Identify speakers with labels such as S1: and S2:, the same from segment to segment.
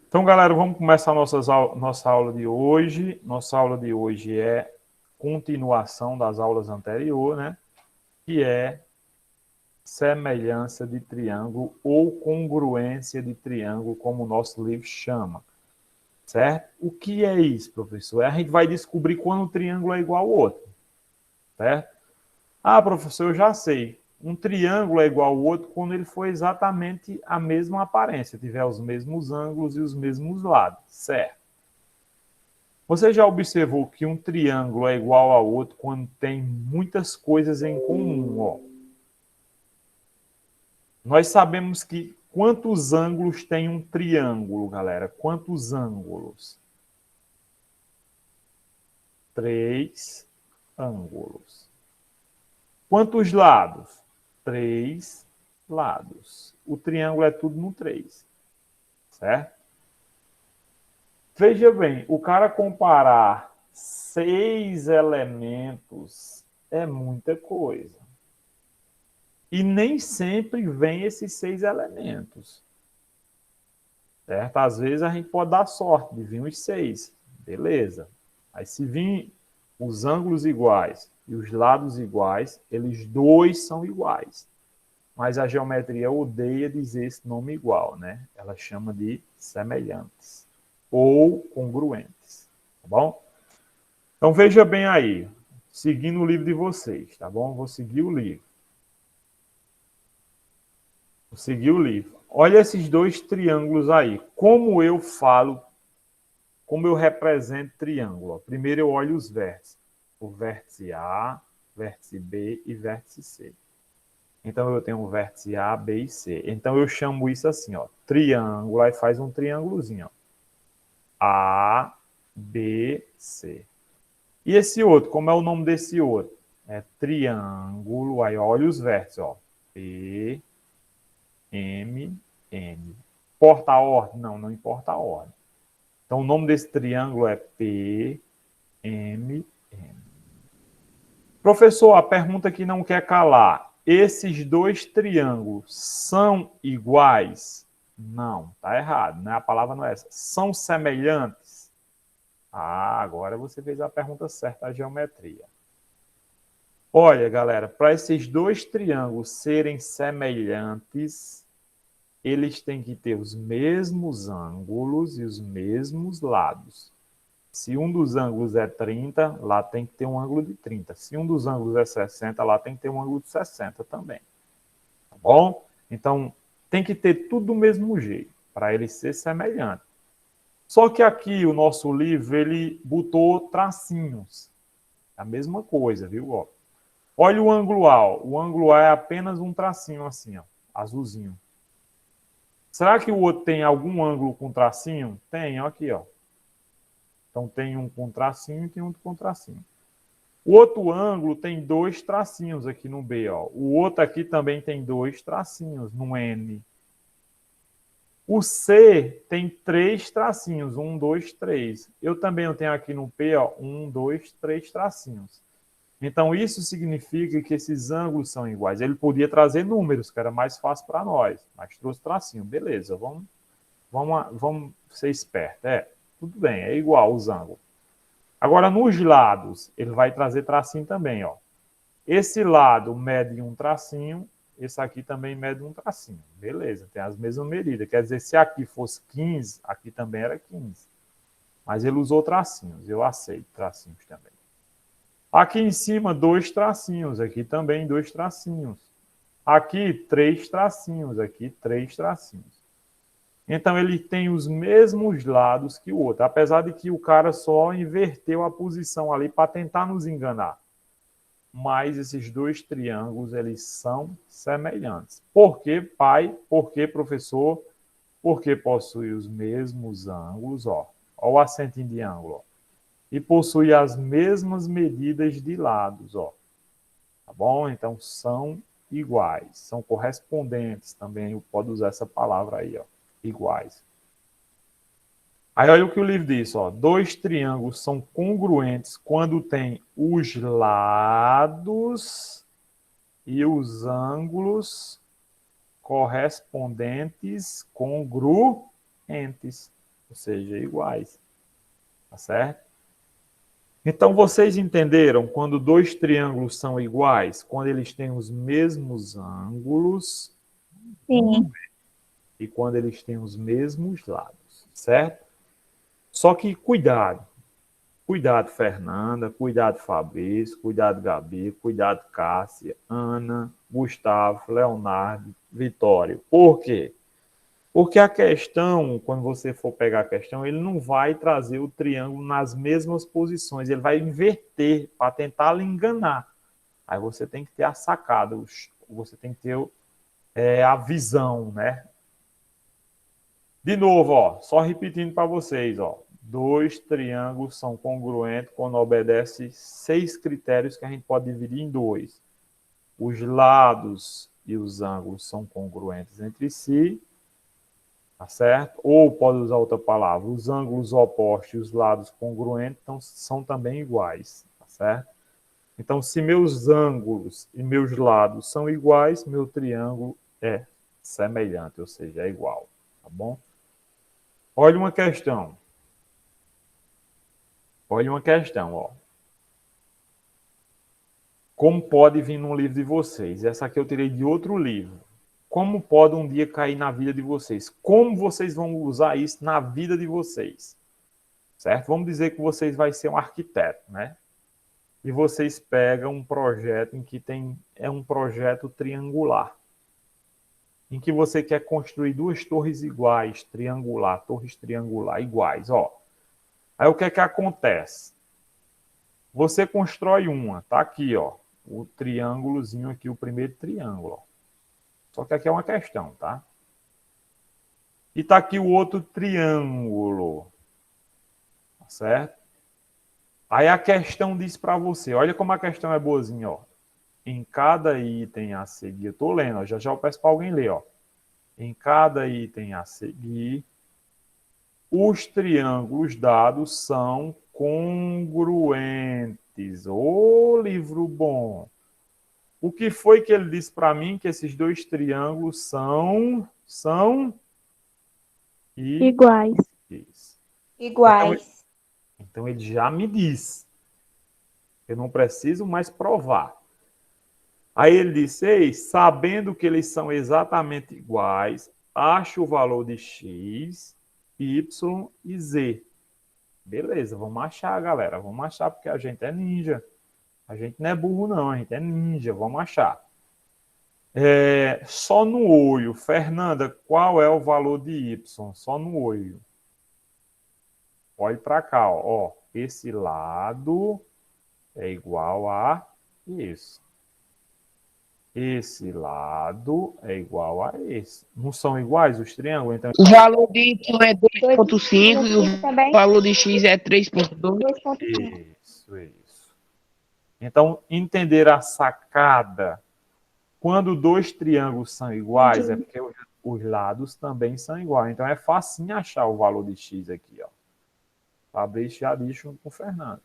S1: Então, galera, vamos começar nossa aula de hoje. Nossa aula de hoje é continuação das aulas anteriores, né? Que é semelhança de triângulo ou congruência de triângulo, como o nosso livro chama, certo? O que é isso, professor? A gente vai descobrir quando um triângulo é igual ao outro, certo? Ah, professor, eu já sei. Um triângulo é igual ao outro quando ele for exatamente a mesma aparência, tiver os mesmos ângulos e os mesmos lados, certo? Você já observou que um triângulo é igual ao outro quando tem muitas coisas em comum, ó? Nós sabemos que quantos ângulos tem um triângulo, galera? Quantos ângulos? 3 ângulos. Quantos lados? 3 lados. O triângulo é tudo no 3, certo? Veja bem, o cara comparar 6 elementos é muita coisa. E nem sempre vem esses 6 elementos, certo? Às vezes a gente pode dar sorte de vir os 6, beleza. Aí se vir os ângulos iguais e os lados iguais, eles dois são iguais. Mas a geometria odeia dizer esse nome igual, né? Ela chama de semelhantes ou congruentes, tá bom? Então veja bem aí, seguindo o livro de vocês, tá bom? Vou seguir o livro. Vou seguir o livro. Olha esses dois triângulos aí. Como eu falo, como eu represento triângulo? Primeiro eu olho os vértices. O vértice A, vértice B e vértice C. Então eu tenho o vértice A, B e C. Então eu chamo isso assim, ó, triângulo. Aí faz um triângulozinho, ó. A, B, C. E esse outro, como é o nome desse outro? É triângulo. Aí olha os vértices, ó. P, M, N. Importa a ordem? Não, não importa a ordem. Então, o nome desse triângulo é P, M, N. Professor, a pergunta que não quer calar. Esses dois triângulos são iguais? Não, tá errado, né? A palavra não é essa. São semelhantes? Ah, agora você fez a pergunta certa, a geometria. Olha, galera, para esses dois triângulos serem semelhantes, eles têm que ter os mesmos ângulos e os mesmos lados. Se um dos ângulos é 30, lá tem que ter um ângulo de 30. Se um dos ângulos é 60, lá tem que ter um ângulo de 60 também. Tá bom? Então, tem que ter tudo do mesmo jeito, para ele ser semelhante. Só que aqui o nosso livro, ele botou tracinhos. A mesma coisa, viu? Ó. Olha o ângulo A. O ângulo A é apenas um tracinho assim, ó, azulzinho. Será que o outro tem algum ângulo com tracinho? Tem, ó, aqui, ó. Então tem um com tracinho e tem outro com tracinho. O outro ângulo tem dois tracinhos aqui no B, ó. O outro aqui também tem dois tracinhos no N. O C tem 3 tracinhos, 1, 2, 3. Eu também tenho aqui no P, ó, 1, 2, 3 tracinhos. Então, isso significa que esses ângulos são iguais. Ele podia trazer números, que era mais fácil para nós, mas trouxe tracinho. Beleza, vamos ser esperto. Tudo bem, é igual os ângulos. Agora, nos lados, ele vai trazer tracinho também, ó. Esse lado mede um tracinho, esse aqui também mede um tracinho. Beleza, tem as mesmas medidas. Quer dizer, se aqui fosse 15, aqui também era 15. Mas ele usou tracinhos, eu aceito tracinhos também. Aqui em cima, 2 tracinhos, aqui também 2 tracinhos. Aqui, 3 tracinhos, aqui 3 tracinhos. Então, ele tem os mesmos lados que o outro, apesar de que o cara só inverteu a posição ali para tentar nos enganar. Mas esses dois triângulos, eles são semelhantes. Por que, pai? Por que, professor? Porque possuem os mesmos ângulos, ó. Ó o acentinho de ângulo, ó. E possui as mesmas medidas de lados, ó. Tá bom? Então, são iguais, são correspondentes também, pode usar essa palavra aí, ó. Iguais. Aí olha o que o livro diz, ó. Dois triângulos são congruentes quando tem os lados e os ângulos correspondentes congruentes. ou seja, iguais. Tá certo? Então, vocês entenderam quando dois triângulos são iguais? Quando eles têm os mesmos ângulos.
S2: Sim.
S1: E quando eles têm os mesmos lados, certo? Só que cuidado. Cuidado, Fernanda. Cuidado, Fabrício. Cuidado, Gabi. Cuidado, Cássia, Ana, Gustavo, Leonardo, Vitório. Por quê? Porque a questão, quando você for pegar a questão, ele não vai trazer o triângulo nas mesmas posições, ele vai inverter para tentar lhe enganar. Aí você tem que ter a sacada, você tem que ter a visão, né? De novo, ó, só repetindo para vocês, ó. Dois triângulos são congruentes quando obedecem 6 critérios que a gente pode dividir em dois. Os lados e os ângulos são congruentes entre si, tá certo? Ou pode usar outra palavra, os ângulos opostos e os lados congruentes são também iguais, tá certo? Então, se meus ângulos e meus lados são iguais, meu triângulo é semelhante, ou seja, é igual, tá bom? Olha uma questão. Olha uma questão, ó. Como pode vir num livro de vocês? Essa aqui eu tirei de outro livro. Como pode um dia cair na vida de vocês? Como vocês vão usar isso na vida de vocês? Certo? Vamos dizer que vocês vão ser um arquiteto, né? E vocês pegam um projeto em que é um projeto triangular, em que você quer construir duas torres iguais, torres triangular iguais, ó. Aí o que é que acontece? Você constrói uma, tá aqui, ó, o triângulozinho aqui, o primeiro triângulo, ó. Só que aqui é uma questão, tá? E tá aqui o outro triângulo, tá certo? Aí a questão diz para você, olha como a questão é boazinha, ó. Em cada item a seguir, eu tô lendo, ó, já já eu peço para alguém ler, ó. Em cada item a seguir, os triângulos dados são congruentes. Ô, livro bom! O que foi que ele disse para mim que esses dois triângulos são
S2: Iguais. Iguais.
S1: Então ele já me disse. Eu não preciso mais provar. Aí ele disse: ei, sabendo que eles são exatamente iguais, acho o valor de x, y e z. Beleza, vamos achar, galera. Vamos achar porque a gente é ninja. A gente não é burro, não. A gente é ninja. Vamos achar. Só no olho. Fernanda, qual é o valor de y? Só no olho. Olhe para cá, ó. Esse lado é igual a isso. Esse lado é igual a esse. Não são iguais os triângulos? Então...
S3: O valor de Y é 2,5 e o valor de X é 3,2.
S2: 2,5.
S1: Isso. Então, entender a sacada. Quando dois triângulos são iguais, é porque os lados também são iguais. Então, é facinho achar o valor de x aqui, ó. Fabrício já disse junto com o Fernando.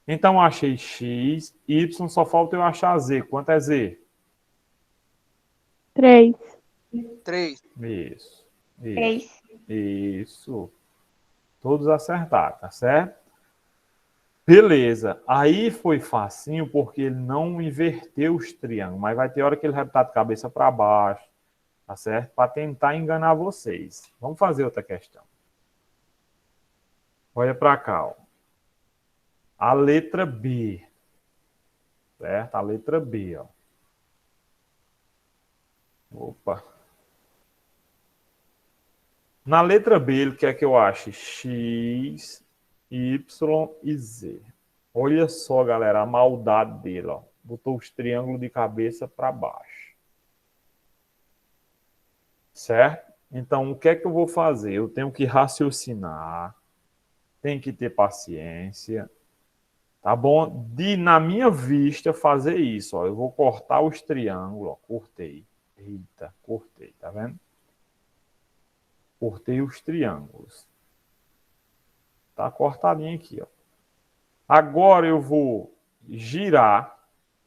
S1: Então, achei x, y, só falta eu achar z. Quanto é z?
S2: 3.
S4: 3.
S1: Isso. Todos acertaram, tá certo? Beleza. Aí foi facinho porque ele não inverteu os triângulos, mas vai ter hora que ele vai estar de cabeça para baixo, tá certo? Para tentar enganar vocês. Vamos fazer outra questão. Olha para cá, ó. A letra B, certo? A letra B, ó. Opa. Na letra B, ele quer que eu ache x, y e z. Olha só, galera, a maldade dele, ó. Botou os triângulos de cabeça para baixo. Certo? Então, o que é que eu vou fazer? Eu tenho que raciocinar, tenho que ter paciência, tá bom? Na minha vista, fazer isso, ó. Eu vou cortar os triângulos, ó. Cortei. Eita, cortei, tá vendo? Cortei os triângulos. Tá cortadinho aqui, ó. Agora eu vou girar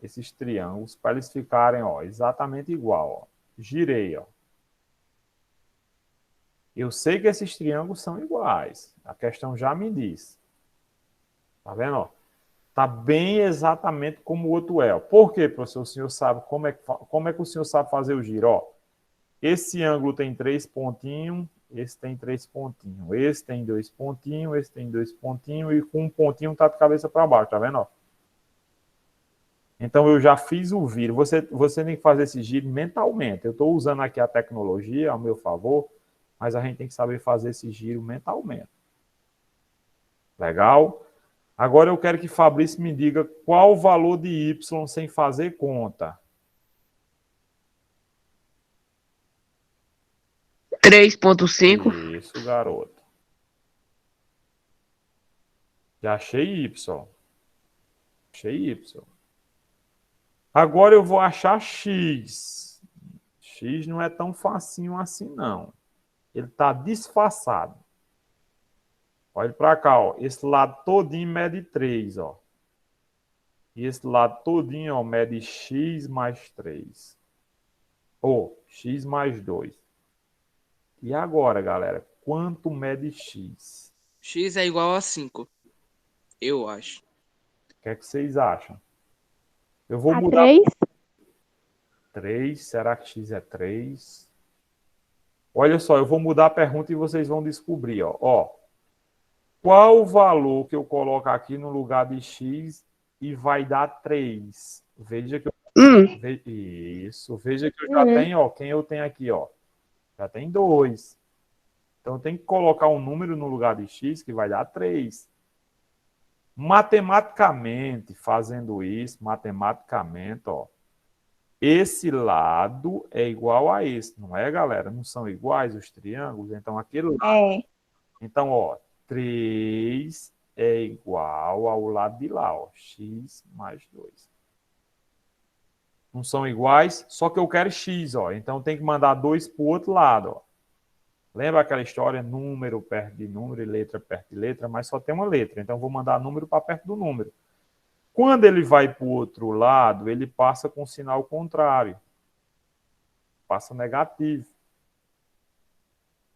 S1: esses triângulos para eles ficarem, ó, exatamente igual, ó. Girei, ó. Eu sei que esses triângulos são iguais. A questão já me diz. Tá vendo? Ó? Tá bem exatamente como o outro é. Por quê, professor? O senhor sabe como é que o senhor sabe fazer o giro? Ó, esse ângulo tem 3 pontinhos, esse tem 3 pontinhos, esse tem 2 pontinhos, esse tem 2 pontinhos e com um pontinho tá de cabeça para baixo, tá vendo? Ó? Então eu já fiz o giro. Você tem que fazer esse giro mentalmente. Eu estou usando aqui a tecnologia ao meu favor, mas a gente tem que saber fazer esse giro mentalmente. Legal? Agora eu quero que Fabrício me diga qual o valor de y sem fazer conta.
S3: 3,5.
S1: Isso, garoto. Já achei y. Achei y. Agora eu vou achar x. X não é tão facinho assim, não. Ele está disfarçado. Olha para cá, ó. Esse lado todinho mede 3, ó. E esse lado todinho, ó, mede x mais 3. Ou x mais 2. E agora, galera, quanto mede x?
S4: X é igual a 5, eu acho.
S1: O que é que vocês acham? Eu vou
S2: A
S1: mudar.
S2: 3?
S1: 3, será que x é 3? Olha só, eu vou mudar a pergunta e vocês vão descobrir, ó. Qual o valor que eu coloco aqui no lugar de x e vai dar 3? Veja que eu... Isso, veja que eu já tenho, ó, quem eu tenho aqui, ó. Já tem 2. Então, eu tenho que colocar um número no lugar de x que vai dar 3. Matematicamente, fazendo isso, matematicamente, ó, esse lado é igual a esse, não é, galera? Não são iguais os triângulos? Então, aquele lado...
S2: É.
S1: Então, ó, 3 é igual ao lado de lá, ó, x mais 2. Não são iguais, só que eu quero x, ó. Então, tem que mandar 2 para o outro lado, ó. Lembra aquela história? Número perto de número e letra perto de letra, mas só tem uma letra. Então, vou mandar número para perto do número. Quando ele vai para o outro lado, ele passa com sinal contrário. Passa negativo.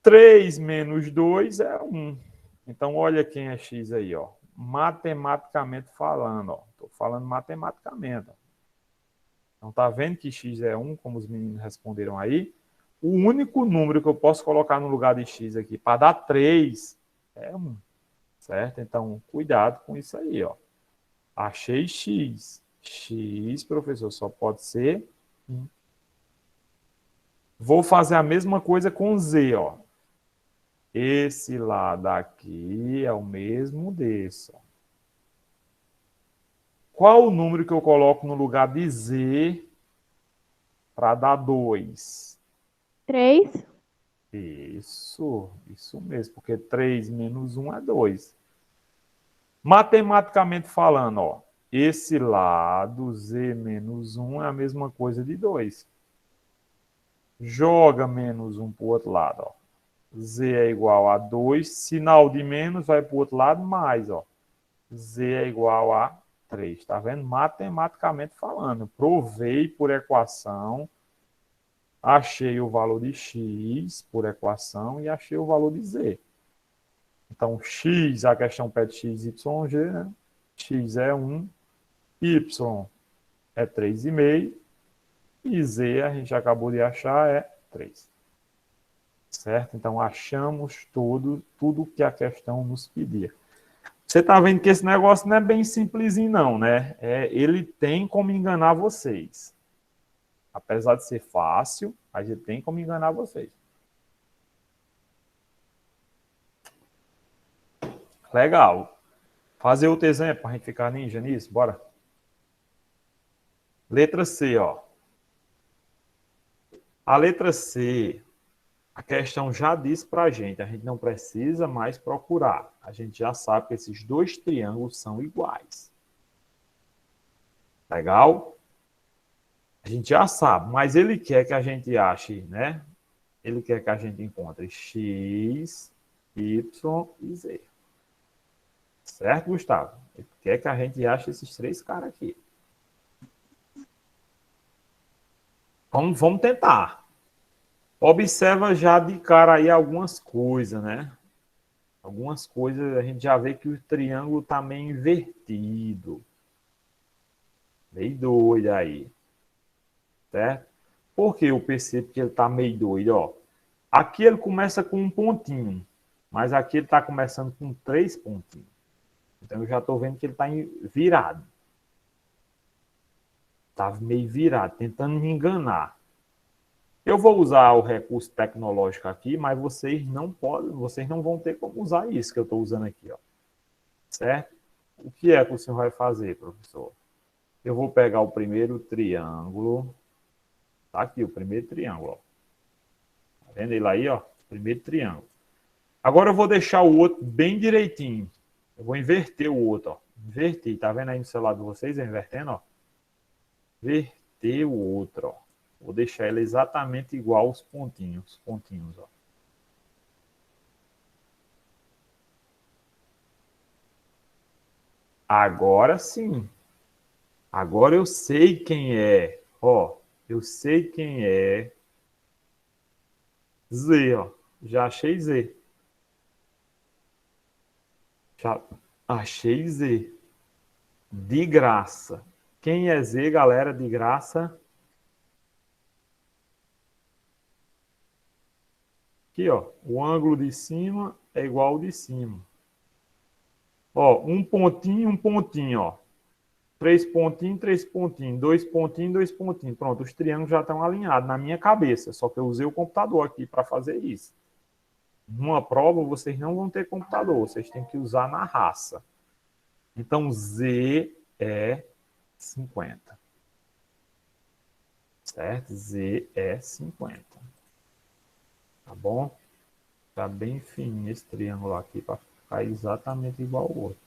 S1: 3 menos 2 é 1. Então, olha quem é x aí, ó. Matematicamente falando, ó. Estou falando matematicamente, ó. Então, tá vendo que x é 1, como os meninos responderam aí? O único número que eu posso colocar no lugar de x aqui para dar 3 é 1. Certo? Então, cuidado com isso aí, ó. Achei x. X, professor, só pode ser 1. Vou fazer a mesma coisa com z, ó. Esse lado aqui é o mesmo desse, ó. Qual o número que eu coloco no lugar de z para dar 2?
S2: 3.
S1: Isso mesmo, porque 3 menos 1 é 2. Matematicamente falando, ó, esse lado, z menos 1, é a mesma coisa de 2. Joga menos 1 para o outro lado, ó. Z é igual a 2, sinal de menos vai para o outro lado, mais, ó. Z é igual a 3, tá vendo? Matematicamente falando, provei por equação, achei o valor de x por equação e achei o valor de z. Então, x, a questão pede x, y, g, né? X é 1, y é 3,5 e z, a gente acabou de achar, é 3. Certo? Então, achamos tudo que a questão nos pedia. Você está vendo que esse negócio não é bem simplesinho, não, né? Ele tem como enganar vocês. Apesar de ser fácil, mas ele tem como enganar vocês. Legal. Fazer outro exemplo para a gente ficar ninja nisso, bora. Letra C, ó. A letra C, a questão já disse para a gente não precisa mais procurar. A gente já sabe que esses dois triângulos são iguais. Legal? A gente já sabe, mas ele quer que a gente ache, né? Ele quer que a gente encontre x, y e z. Certo, Gustavo? Ele quer que a gente ache esses três caras aqui. Vamos tentar. Observa já de cara aí algumas coisas, né? Algumas coisas a gente já vê que o triângulo está meio invertido. Meio doido aí. Certo? Por que eu percebo que ele está meio doido? Ó, aqui ele começa com um pontinho, mas aqui ele está começando com 3 pontinhos. Então eu já estou vendo que ele está virado. Está meio virado, tentando me enganar. Eu vou usar o recurso tecnológico aqui, mas vocês não podem, vocês não vão ter como usar isso que eu estou usando aqui, ó. Certo? O que é que o senhor vai fazer, professor? Eu vou pegar o primeiro triângulo. Tá aqui o primeiro triângulo, ó. Tá vendo ele aí, ó? Primeiro triângulo. Agora eu vou deixar o outro bem direitinho. Eu vou inverter o outro, ó. Inverter. Tá vendo aí no celular de vocês? Eu invertendo, ó. Inverter o outro, ó. Vou deixar ele exatamente igual aos pontinhos. Pontinhos, ó. Agora sim. Agora eu sei quem é. Ó, eu sei quem é. Z, ó. Já achei Z. Já achei Z. De graça. Quem é Z, galera, de graça? Aqui, ó. O ângulo de cima é igual ao de cima. Ó, um pontinho, ó. 3 pontinhos, 3 pontinhos. 2 pontinhos, 2 pontinhos. Pronto, os triângulos já estão alinhados na minha cabeça. Só que eu usei o computador aqui para fazer isso. Numa prova, vocês não vão ter computador. Vocês têm que usar na raça. Então, Z é 50. Certo? Z é 50. Tá bom? Tá bem fininho esse triângulo aqui para ficar exatamente igual ao outro.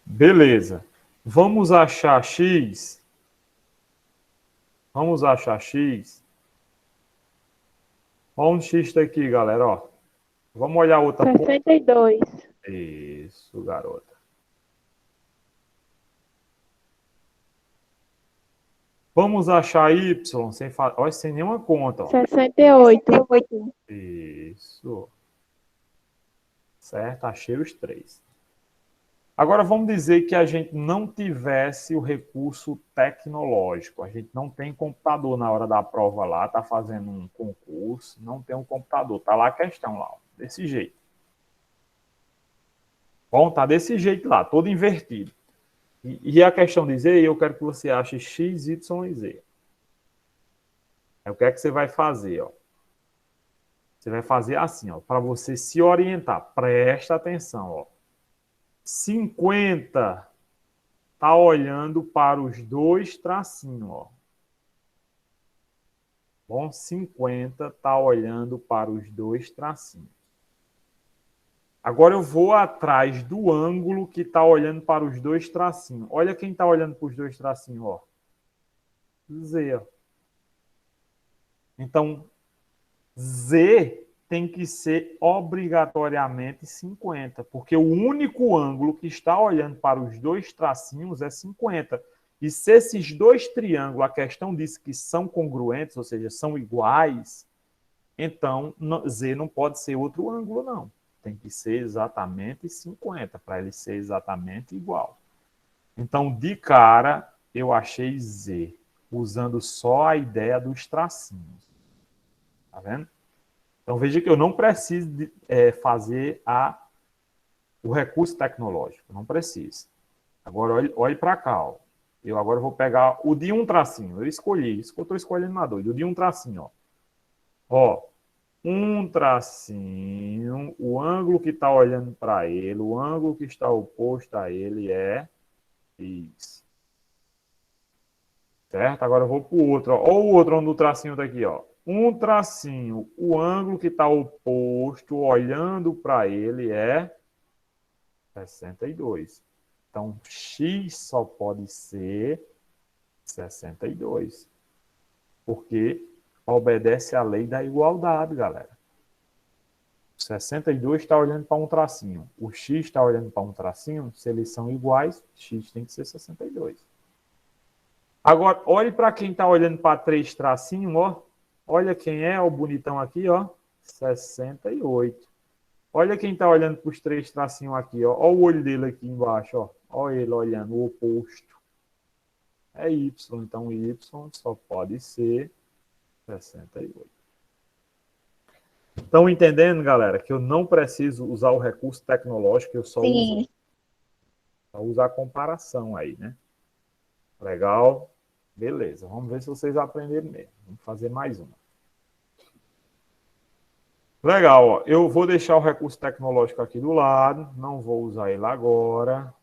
S1: Beleza. Vamos achar X. Vamos achar X. Olha onde X está aqui, galera. Ó. Vamos olhar outra.
S2: 62.
S1: Isso, garota. Vamos achar Y sem nenhuma conta. Ó.
S2: 68.
S1: Isso. Certo? Achei os 3. Agora vamos dizer que a gente não tivesse o recurso tecnológico. A gente não tem computador na hora da prova lá, está fazendo um concurso, não tem um computador. Está lá a questão lá, ó, desse jeito. Bom, tá desse jeito lá, todo invertido. E a questão de Z, eu quero que você ache X, Y e Z. Aí o que é que você vai fazer? Ó? Você vai fazer assim, ó, para você se orientar. Presta atenção. Ó. 50 está olhando para os 2 tracinhos. Ó. Bom, 50 está olhando para os 2 tracinhos. Agora eu vou atrás do ângulo que está olhando para os 2 tracinhos. Olha quem está olhando para os 2 tracinhos. Ó. Z. Ó. Então, Z tem que ser obrigatoriamente 50, porque o único ângulo que está olhando para os 2 tracinhos é 50. E se esses 2 triângulos, a questão diz que são congruentes, ou seja, são iguais, então Z não pode ser outro ângulo, não. Tem que ser exatamente 50, para ele ser exatamente igual. Então, de cara, eu achei Z, usando só a ideia dos tracinhos. Tá vendo? Então, veja que eu não preciso fazer o recurso tecnológico. Não preciso. Agora, olhe para cá. Ó. Eu agora vou pegar o de um tracinho. Eu escolhi. Isso que eu estou escolhendo na doida. O de um tracinho. Ó. Um tracinho. O ângulo que está olhando para ele, o ângulo que está oposto a ele é isso. Certo? Agora eu vou para o outro. Olha o outro onde o tracinho está aqui. Ó. Um tracinho, o ângulo que está oposto, olhando para ele, é 62. Então, X só pode ser 62. Porque obedece à lei da igualdade, galera. 62 está olhando para um tracinho. O x está olhando para um tracinho. Se eles são iguais, x tem que ser 62. Agora, olhe para quem está olhando para 3 tracinhos, ó. Olha quem é o bonitão aqui, ó. 68. Olha quem está olhando para os 3 tracinhos aqui, ó. Olha o olho dele aqui embaixo, ó. Olha ele olhando, o oposto. É y, então y só pode ser 68. Estão entendendo, galera, que eu não preciso usar o recurso tecnológico, eu só
S2: Sim.
S1: uso a comparação aí, né? Legal? Beleza, vamos ver se vocês aprenderam mesmo. Vamos fazer mais uma. Legal, ó. Eu vou deixar o recurso tecnológico aqui do lado, não vou usar ele agora,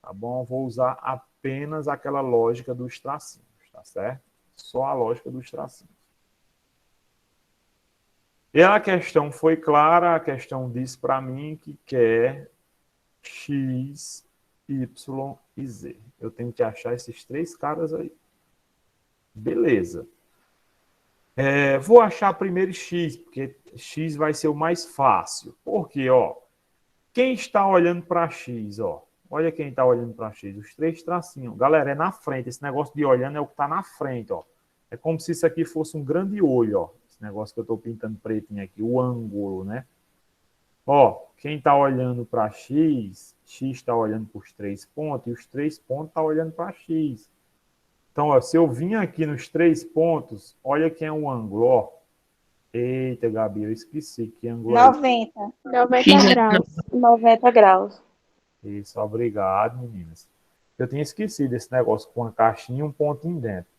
S1: tá bom? Vou usar apenas aquela lógica dos tracinhos, tá certo? Só a lógica dos tracinhos. E a questão foi clara, a questão disse para mim que quer x, y e z. Eu tenho que achar esses 3 caras aí. Beleza. Vou achar primeiro x, porque x vai ser o mais fácil. Por quê? Ó, quem está olhando para x? Ó, olha quem está olhando para x, os 3 tracinhos. Galera, é na frente. Esse negócio de olhando é o que está na frente. Ó. É como se isso aqui fosse um grande olho. Ó. Esse negócio que eu estou pintando pretinho aqui, o ângulo, né? Ó, quem está olhando para x está olhando para os 3 pontos, e os 3 pontos estão olhando para x. Então, ó, se eu vim aqui nos 3 pontos, olha quem é o ângulo, ó. Eita, Gabi, eu esqueci que ângulo é
S2: 90. 90
S3: X é
S2: graus. 90 graus.
S1: isso. Obrigado, meninas. Eu tinha esquecido esse negócio com uma caixinha e um pontinho dentro.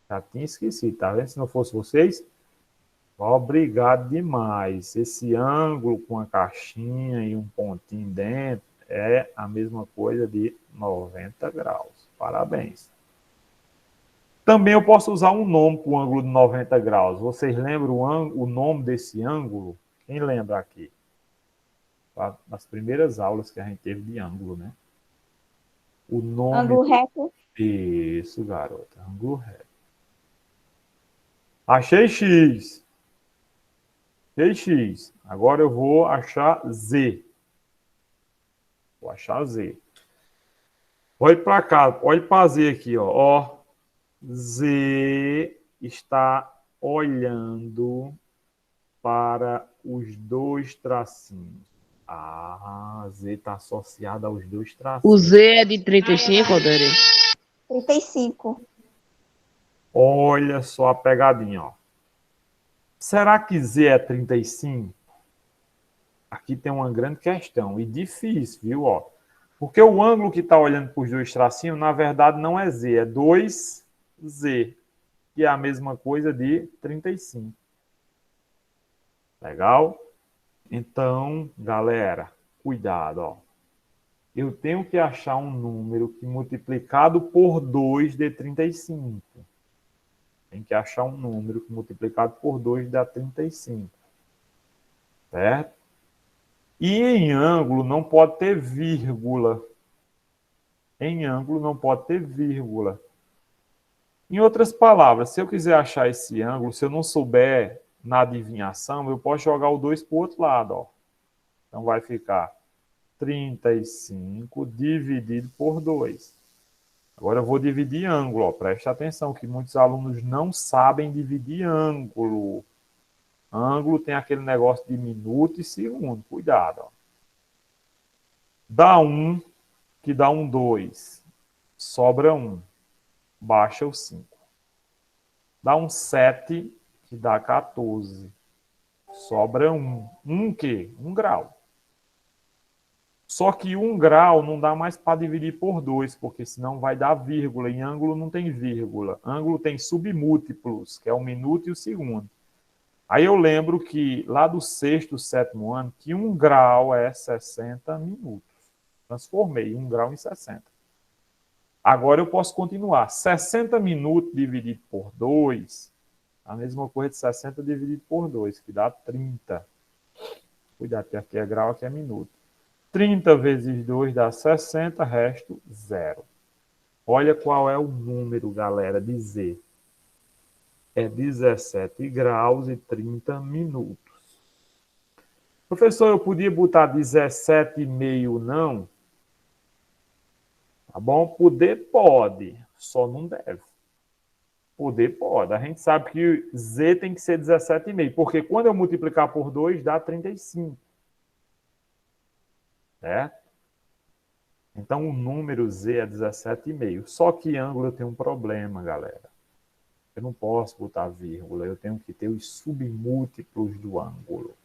S1: Já tinha esquecido, tá vendo? Se não fosse vocês, obrigado demais. Esse ângulo com a caixinha e um pontinho dentro é a mesma coisa de 90 graus. Parabéns. Também eu posso usar um nome para o ângulo de 90 graus. Vocês lembram o nome desse ângulo? Quem lembra aqui? Das primeiras aulas que a gente teve de ângulo, né? O nome...
S2: Ângulo reto.
S1: Isso, garota. Ângulo reto. Achei x. Achei x. Agora eu vou achar z. Vou achar z. Olhe para cá. Olhe para z aqui, ó. Ó. Z está olhando para os 2 tracinhos. Ah, Z está associada aos 2 tracinhos.
S3: O Z é de 35, Odere?
S2: 35.
S1: Olha só a pegadinha, ó. Será que Z é 35? Aqui tem uma grande questão e difícil, viu? Ó? Porque o ângulo que está olhando para os 2 tracinhos, na verdade, não é Z, é 2Z, que é a mesma coisa de 35. Legal? Então, galera, cuidado, ó. Eu tenho que achar um número que multiplicado por 2 dê 35. Tem que achar um número que multiplicado por 2 dá 35. Certo? E em ângulo não pode ter vírgula. Em ângulo não pode ter vírgula. Em outras palavras, se eu quiser achar esse ângulo, se eu não souber na adivinhação, eu posso jogar o 2 para o outro lado, ó. Então vai ficar 35 dividido por 2. Agora eu vou dividir ângulo, ó. Preste atenção que muitos alunos não sabem dividir ângulo. Ângulo tem aquele negócio de minuto e segundo. Cuidado, ó. Dá 1, que dá um 2. Sobra 1. Baixa o 5. Dá um 7, que dá 14. Sobra 1. 1 quê? 1 grau. Só que 1 grau não dá mais para dividir por 2, porque senão vai dar vírgula. Em ângulo não tem vírgula. Ângulo tem submúltiplos, que é o minuto e o segundo. Aí eu lembro que lá do 6º, 7º ano, que 1 grau é 60 minutos. Transformei 1 grau em 60. Agora eu posso continuar. 60 minutos dividido por 2, a mesma coisa de 60 dividido por 2, que dá 30. Cuidado, que aqui é grau, aqui é minuto. 30 vezes 2 dá 60, resto 0. Olha qual é o número, galera, de Z. É 17 graus e 30 minutos. Professor, eu podia botar 17,5 não? Tá bom? Poder pode, só não deve. Poder pode. A gente sabe que Z tem que ser 17,5, porque quando eu multiplicar por 2 dá 35. Certo? Então o número Z é 17,5. Só que ângulo eu tenho um problema, galera. Eu não posso botar vírgula, eu tenho que ter os submúltiplos do ângulo.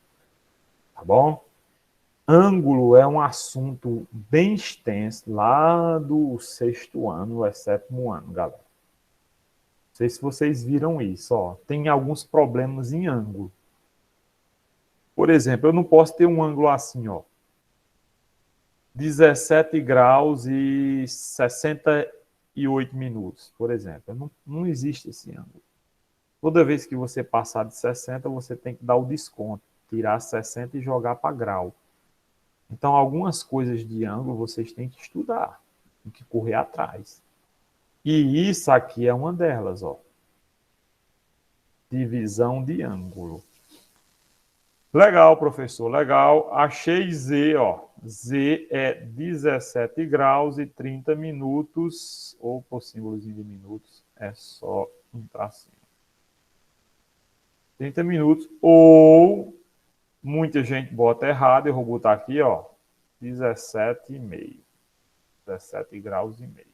S1: Tá bom? Ângulo é um assunto bem extenso, lá do 6º ano, é 7º ano, galera. Não sei se vocês viram isso, ó. Tem alguns problemas em ângulo. Por exemplo, eu não posso ter um ângulo assim, ó. 17 graus e 68 minutos, por exemplo. Não existe esse ângulo. Toda vez que você passar de 60, você tem que dar o desconto, tirar 60 e jogar para grau. Então, algumas coisas de ângulo vocês têm que estudar, tem que correr atrás. E isso aqui é uma delas, ó. Divisão de ângulo. Legal, professor, legal. Achei Z, ó. Z é 17 graus e 30 minutos, ou por símbolozinho de minutos, é só um tracinho. 30 minutos, ou muita gente bota errado, eu vou botar aqui, ó, 17,5. 17 graus e meio.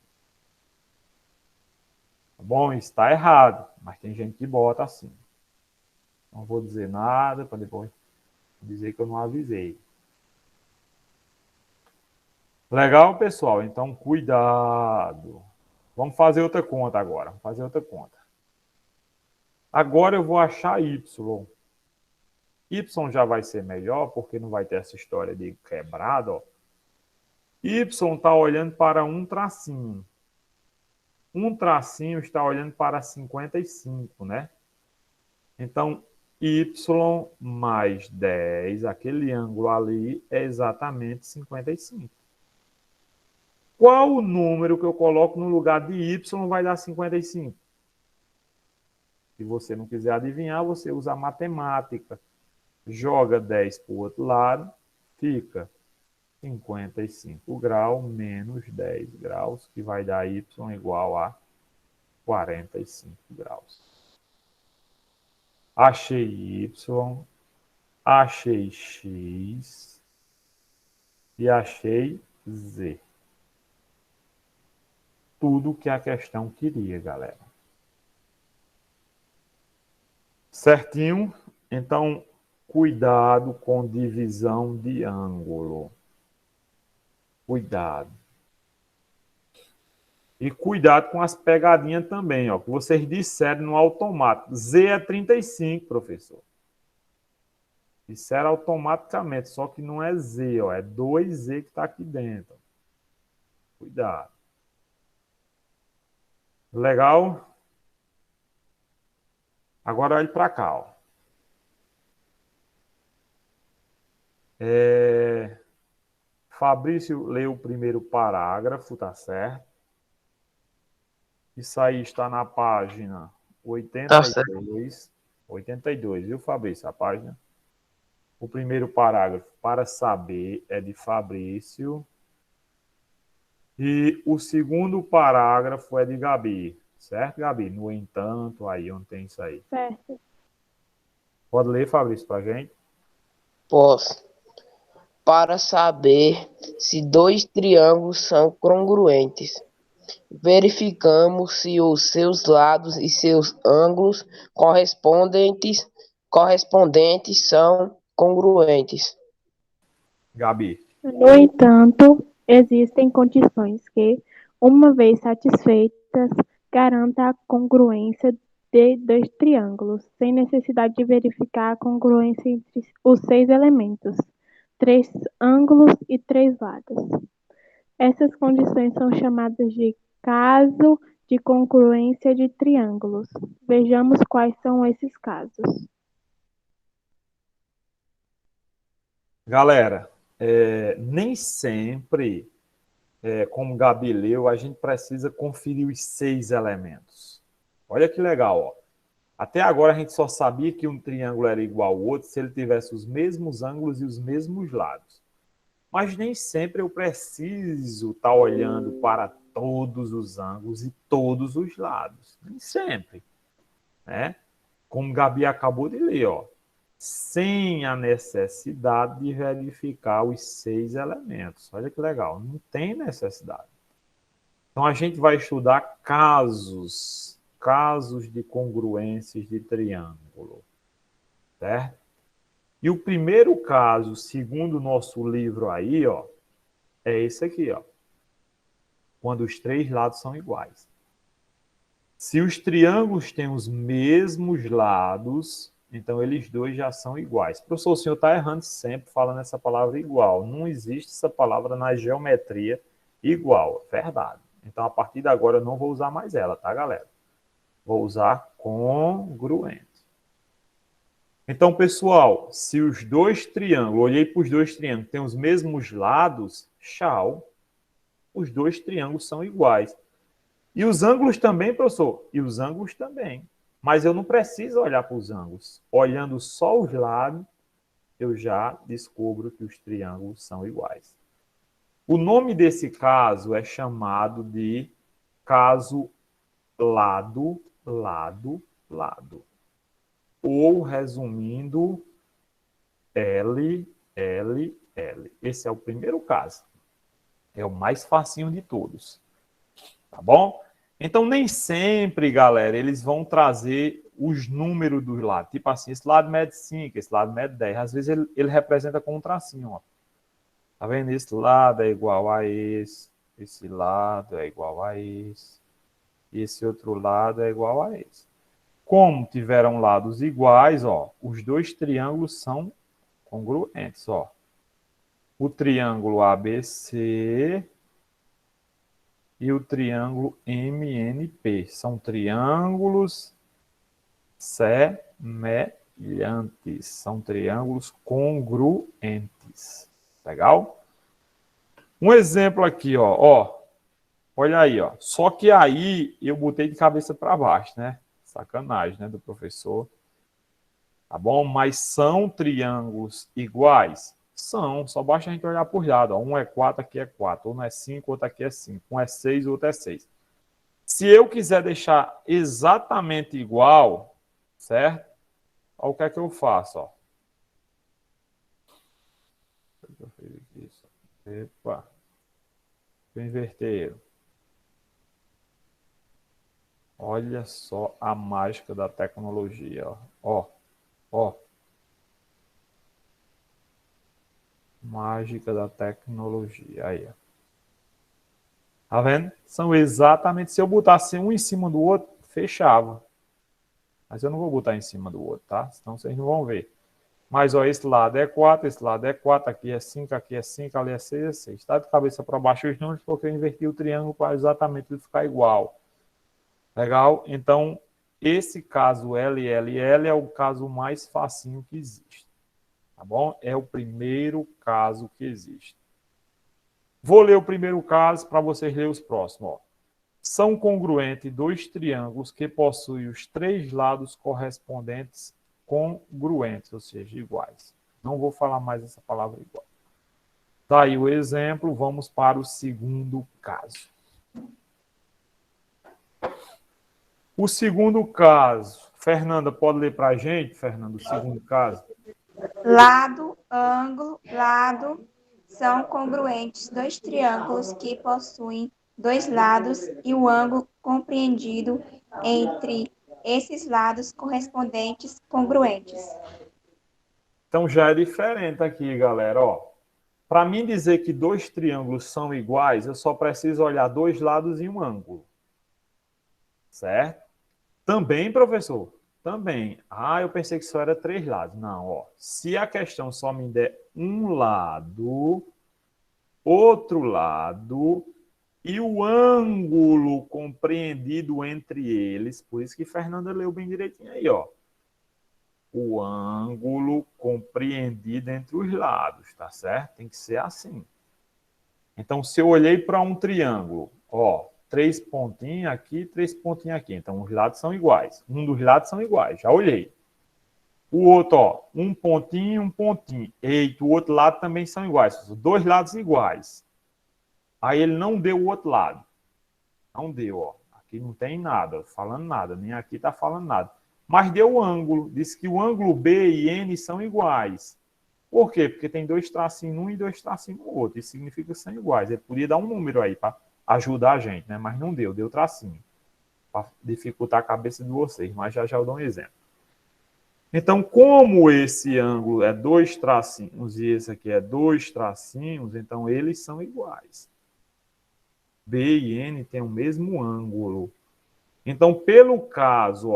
S1: Tá bom? Está errado, mas tem gente que bota assim. Não vou dizer nada para depois dizer que eu não avisei. Legal, pessoal? Então, cuidado. Vamos fazer outra conta agora. Vamos fazer outra conta. Agora eu vou achar Y. Y já vai ser melhor, porque não vai ter essa história de quebrado, ó. Y está olhando para um tracinho. Um tracinho está olhando para 55, né? Então, Y mais 10, aquele ângulo ali, é exatamente 55. Qual o número que eu coloco no lugar de Y vai dar 55? Se você não quiser adivinhar, você usa a matemática. Joga 10 para o outro lado, fica 55 graus menos 10 graus, que vai dar Y igual a 45 graus. Achei Y, achei X e achei Z. Tudo que a questão queria, galera. Certinho? Então, cuidado com divisão de ângulo. Cuidado. E cuidado com as pegadinhas também, ó, que vocês disseram no automático. Z é 35, professor. Disseram automaticamente, só que não é Z, ó, é 2Z que está aqui dentro. Cuidado. Legal? Agora olhe para cá, ó. Fabrício leu o primeiro parágrafo, tá certo? Isso aí está na página 82. 82, viu, Fabrício? A página. O primeiro parágrafo, para saber, é de Fabrício. E o segundo parágrafo é de Gabi. Certo, Gabi? No entanto, aí onde tem isso aí.
S2: Certo.
S1: Pode ler, Fabrício, para a gente?
S3: Posso. Para saber se dois triângulos são congruentes, verificamos se os seus lados e seus ângulos correspondentes são congruentes.
S1: Gabi.
S2: No entanto, existem condições que, uma vez satisfeitas, garanta a congruência de dois triângulos, sem necessidade de verificar a congruência entre os 6 elementos, 3 ângulos e 3 lados. Essas condições são chamadas de caso de congruência de triângulos. Vejamos quais são esses casos.
S1: Galera, nem sempre, como Gabi leu, a gente precisa conferir os 6 elementos. Olha que legal, ó. Até agora a gente só sabia que um triângulo era igual ao outro se ele tivesse os mesmos ângulos e os mesmos lados. Mas nem sempre eu preciso estar olhando para todos os ângulos e todos os lados. Nem sempre. Né? Como Gabi acabou de ler, ó, sem a necessidade de verificar os 6 elementos. Olha que legal, não tem necessidade. Então, a gente vai estudar casos de congruências de triângulo, certo? E o primeiro caso, segundo o nosso livro aí, ó, é esse aqui, ó. Quando os 3 lados são iguais. Se os triângulos têm os mesmos lados, então eles dois já são iguais. Professor, o senhor está errando sempre falando essa palavra igual. Não existe essa palavra na geometria igual. Verdade. Então, a partir de agora, eu não vou usar mais ela, tá, galera? Vou usar congruente. Então, pessoal, se os dois triângulos, olhei para os dois triângulos, têm os mesmos lados, tchau, os dois triângulos são iguais. E os ângulos também, professor? E os ângulos também. Mas eu não preciso olhar para os ângulos. Olhando só os lados, eu já descubro que os triângulos são iguais. O nome desse caso é chamado de caso lado, lado, lado. Ou, resumindo, L, L, L. Esse é o primeiro caso. É o mais facinho de todos. Tá bom? Então, nem sempre, galera, eles vão trazer os números dos lados. Tipo assim, esse lado mede 5, esse lado mede 10. Às vezes, ele representa com um tracinho, ó. Tá vendo? Esse lado é igual a esse. Esse lado é igual a esse. E esse outro lado é igual a esse. Como tiveram lados iguais, ó, os dois triângulos são congruentes, ó. O triângulo ABC e o triângulo MNP. São triângulos semelhantes. São triângulos congruentes. Legal? Um exemplo aqui, ó. Olha aí, ó. Só que aí eu botei de cabeça para baixo, né? Sacanagem, né, do professor. Tá bom? Mas são triângulos iguais? São, só basta a gente olhar por lado. Ó. Um é 4, aqui é 4. Um é 5, outro aqui é 5. Um é 6, outro é 6. Se eu quiser deixar exatamente igual, certo? Olha o que é que eu faço, ó. Epa. Vou inverter. Olha só a mágica da tecnologia, ó. Ó, ó. Mágica da tecnologia. Aí, ó. Tá vendo? São exatamente... Se eu botasse um em cima do outro, fechava. Mas eu não vou botar em cima do outro, tá? Senão vocês não vão ver. Mas, ó, esse lado é 4, esse lado é 4, aqui é 5, aqui é 5, ali é 6, é 6. Tá de cabeça para baixo os números porque eu inverti o triângulo para exatamente ele ficar igual. Legal? Então, esse caso LLL é o caso mais facinho que existe. Tá bom? É o primeiro caso que existe. Vou ler o primeiro caso para vocês lerem os próximos. Ó. São congruentes dois triângulos que possuem os 3 lados correspondentes congruentes, ou seja, iguais. Não vou falar mais essa palavra igual. Tá aí o exemplo. Vamos para o segundo caso. O segundo caso. Fernanda, pode ler para a gente, Fernanda, o segundo caso?
S5: Lado, ângulo, lado são congruentes dois triângulos que possuem 2 lados e o ângulo compreendido entre esses lados correspondentes congruentes.
S1: Então já é diferente aqui, galera. Para mim dizer que 2 triângulos são iguais, eu só preciso olhar 2 lados e um ângulo. Certo? Também, professor? Também. Ah, eu pensei que só era 3 lados. Não, ó. Se a questão só me der um lado, outro lado e o ângulo compreendido entre eles, por isso que Fernanda leu bem direitinho aí, ó. O ângulo compreendido entre os lados, tá certo? Tem que ser assim. Então, se eu olhei para um triângulo, ó, 3 pontinhos aqui, 3 pontinhos aqui. Então, os lados são iguais. Um dos lados são iguais, já olhei. O outro, ó, um pontinho, um pontinho. Eita, o outro lado também são iguais. Dois lados iguais. Aí ele não deu o outro lado. Não deu, ó. Aqui não tem nada, falando nada. Nem aqui tá falando nada. Mas deu o ângulo. Disse que o ângulo B e N são iguais. Por quê? Porque tem 2 tracinhos num e 2 tracinhos no outro. Isso significa que são iguais. Ele podia dar um número aí para ajudar a gente, né? Mas não deu, deu tracinho. Para dificultar a cabeça de vocês. Mas já eu dou um exemplo. Então, como esse ângulo é 2 tracinhos e esse aqui é 2 tracinhos, então eles são iguais. B e N têm o mesmo ângulo. Então, pelo caso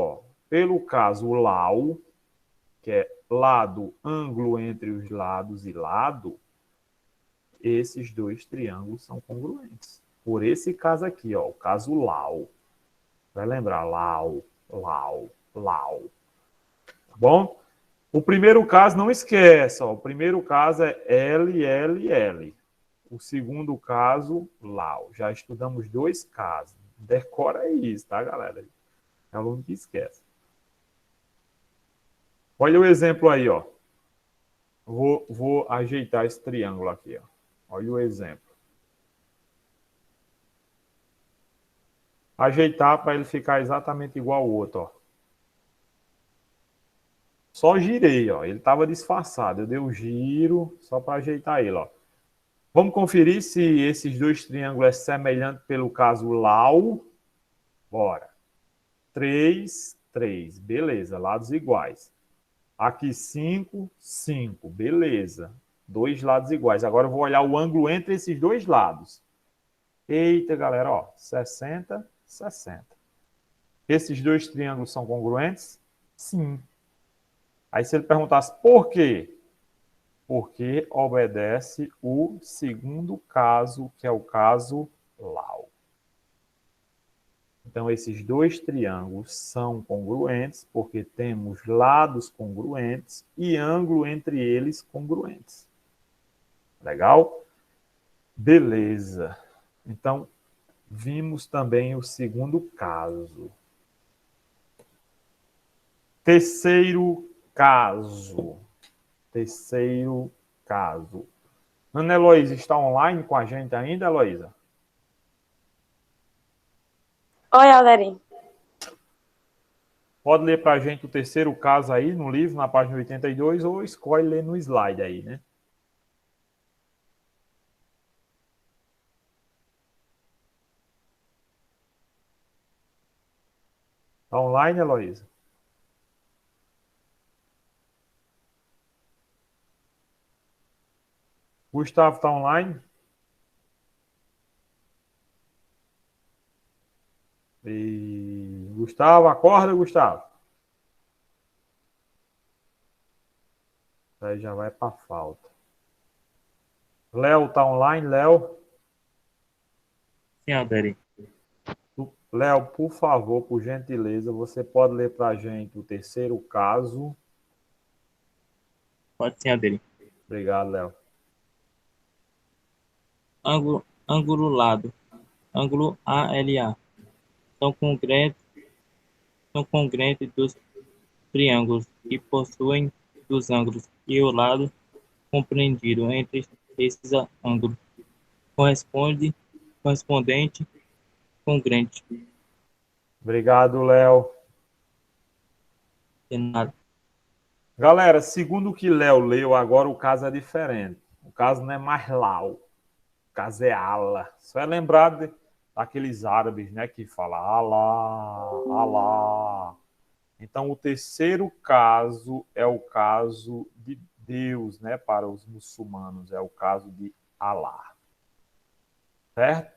S1: LAU, que é lado, ângulo entre os lados e lado, esses 2 triângulos são congruentes. Por esse caso aqui, ó, o caso LAU. Vai lembrar, LAU. Tá bom? O primeiro caso, não esqueça, ó, o primeiro caso é LLL. O segundo caso, LAU. Já estudamos 2 casos. Decora isso, tá, galera? É o aluno que esquece. Olha o exemplo aí, ó. Vou ajeitar esse triângulo aqui, ó. Olha o exemplo. Ajeitar para ele ficar exatamente igual ao outro, ó. Só girei, ó. Ele estava disfarçado. Eu dei um giro só para ajeitar ele, ó. Vamos conferir se esses 2 triângulos é semelhante pelo caso LAU. Bora. 3, 3. Beleza, lados iguais. Aqui 5, 5. Beleza. 2 lados iguais. Agora eu vou olhar o ângulo entre esses 2 lados. Eita, galera, ó. 60, 60. Esses 2 triângulos são congruentes? Sim. Aí se ele perguntasse por quê? Porque obedece o segundo caso, que é o caso LAU. Então, esses 2 triângulos são congruentes porque temos lados congruentes e ângulo entre eles congruentes. Legal? Beleza. Então, vimos também o segundo caso. Terceiro caso. Ana Heloísa está online com a gente ainda, Heloísa?
S6: Oi, Alderi.
S1: Pode ler para a gente o terceiro caso aí no livro, na página 82, ou escolhe ler no slide aí, né? Está online, Heloísa? Gustavo está online? Gustavo, acorda, Gustavo. Aí já vai para falta. Léo está online, Léo?
S7: Sim, Alderi.
S1: Léo, por favor, por gentileza, você pode ler para a gente o terceiro caso?
S7: Pode sim, Alderi.
S1: Obrigado, Léo.
S7: Ângulo lado. Ângulo ALA. São congruentes dos triângulos que possuem dos ângulos e o lado compreendido entre esses ângulos correspondente congruente.
S1: Obrigado, Léo.
S7: De nada.
S1: Galera, segundo o que Léo leu, agora o caso é diferente. O caso não é mais Lau. O caso é Ala. Só é lembrado daqueles árabes, né, que falam Alá, Alá. Então, o terceiro caso é o caso de Deus, né, para os muçulmanos. É o caso de Alá. Certo?